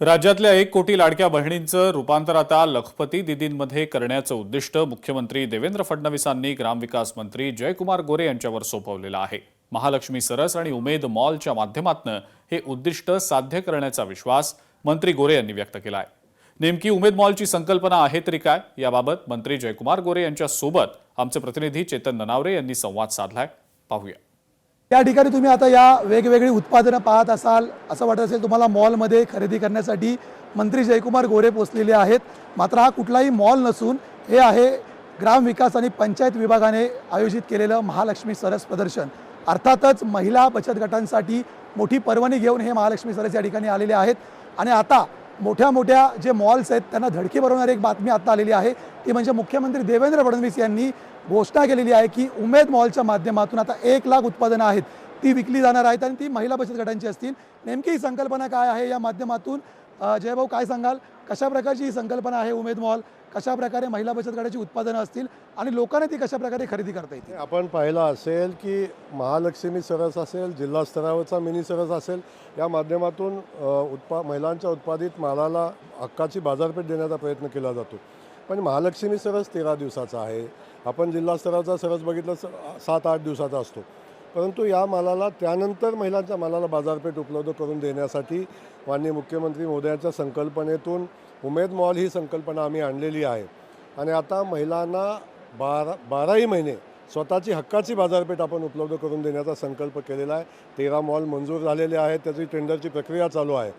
राज्यातल्या 1 कोटी लाडक्या बहिणींचं रूपांतर आता लखपती दीदींमध्ये करण्याचं उद्दिष्ट मुख्यमंत्री देवेंद्र फडणवीसांनी ग्रामविकास मंत्री जयकुमार गोरे यांच्यावर सोपवलेलं आहे। महालक्ष्मी सरस आणि उमेद मॉलच्या माध्यमातून हे उद्दिष्ट साध्य करण्याचा विश्वास मंत्री गोरे यांनी व्यक्त केलाय। नेमकी उमेद मॉलची संकल्पना आहे तरी काय, याबाबत मंत्री जयकुमार गोरे यांच्या सोबत आमचे प्रतिनिधी चेतन ननावरे यांनी संवाद साधलाय। पाहूया। या ठिकाणी तुम्ही आता या वेगवेगळी उत्पादनं पाहत असाल, असं वाटत असेल तुम्हाला मॉलमध्ये खरेदी करण्यासाठी मंत्री जयकुमार गोरे पोहोचलेले आहेत। मात्र हा कुठलाही मॉल नसून हे आहे ग्रामविकास आणि पंचायत विभागाने आयोजित केलेलं महालक्ष्मी सरस प्रदर्शन। अर्थातच महिला बचत गटांसाठी मोठी पर्वणी घेऊन हे महालक्ष्मी सरस या ठिकाणी आलेले आहेत आणि आता मोठ्या मोठ्या जे मॉल्स आहेत त्यांना धडकी भरवणारी एक बातमी आता आलेली आहे, ती म्हणजे मुख्यमंत्री देवेंद्र फडणवीस यांनी घोषणा केलेली आहे की उमेद मॉलच्या माध्यमातून आता 1 लाख उत्पादनं आहेत ती विकली जाणार आहेत आणि ती महिला बचत गटांची असतील। नेमकी ही संकल्पना काय आहे या माध्यमातून जयभाऊ काय सांगाल, कशा प्रकारची ही संकल्पना आहे उमेद मॉल, कशा प्रकारे महिला बचत गटाची उत्पादनं असतील आणि लोकांना ती कशा प्रकारे खरेदी करता येतील? आपण पाहिलं असेल की महालक्ष्मी सरस असेल, जिल्हा स्तरावरचा मिनी सरस असेल, या माध्यमातून महिलांच्या उत्पादित मालाला हक्काची बाजारपेठ देण्याचा प्रयत्न केला जातो। पण महालक्ष्मी सरस 13 दिवसाचा आहे, आपण जिल्हा स्तराचा सरस बघितलं 7-8 दिवसाचा असतो। परंतु या मालाला त्यानंतर महिलांच्या मालाला बाजारपेठ उपलब्ध करून देण्यासाठी माननीय मुख्यमंत्री महोदयांच्या संकल्पनेतून उमेद मॉल ही संकल्पना आम्ही आणलेली आहे आणि आता महिलांना 12ही महिने स्वतःची हक्काची बाजारपेठ आपण उपलब्ध करून देण्याचा संकल्प केलेला आहे। 13 मॉल मंजूर झालेले आहेत, त्याची टेंडरची प्रक्रिया चालू आहे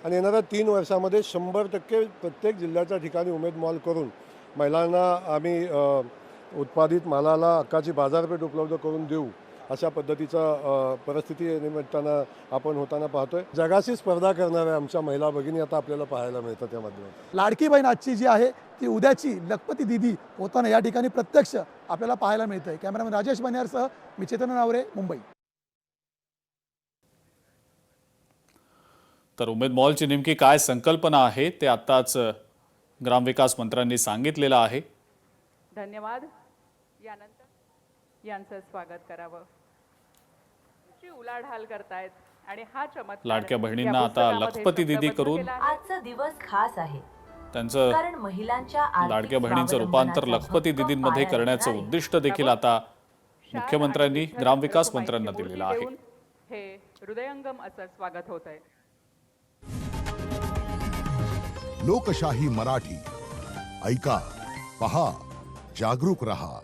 आणि येणाऱ्या 3 वर्षामध्ये 100% प्रत्येक जिल्ह्याच्या ठिकाणी उमेद मॉल करून महिलांना आम्ही उत्पादित मालाला हक्काची बाजारपेठ उपलब्ध करून देऊ, अशा पद्धतीचा परिस्थिती निमित्तानं आपण होताना पाहतोय। जगाशी स्पर्धा करणाऱ्या आमच्या महिला भगिनी आता आपल्याला पाहायला मिळतात। त्या माध्यमातून लाडकी बहीण आजची जी आहे ती उद्याची लखपती दीदी होताना या ठिकाणी प्रत्यक्ष आपल्याला पाहायला मिळतंय। कॅमेरामॅन राजेश बनियारसह मी चेतन ननावरे, मुंबई। तर उमेद मॉलची नेमकी काय संकल्पना आहे ते आताच ग्रामविकास मंत्र्यांनी सांगितलेलं आहे। धन्यवाद। यानंतर यांचं स्वागत करावं। ची उलाढाल करतायत आणि हा चमत्कार लाडक्या बहिणींना आता लखपती दीदी करून आजचा दिवस खास आहे त्यांचं कारण महिलांच्या लाडक्या बहिणींचं रूपांतर लखपती दीदींमध्ये करण्याचं उद्दिष्ट देखील आता मुख्यमंत्र्यांनी ग्रामविकास मंत्र्यांना दिलेलं आहे। हे हृदयंगम असं स्वागत होतंय। लोकशाही मराठी ऐका, पहा, जागरूक रहा।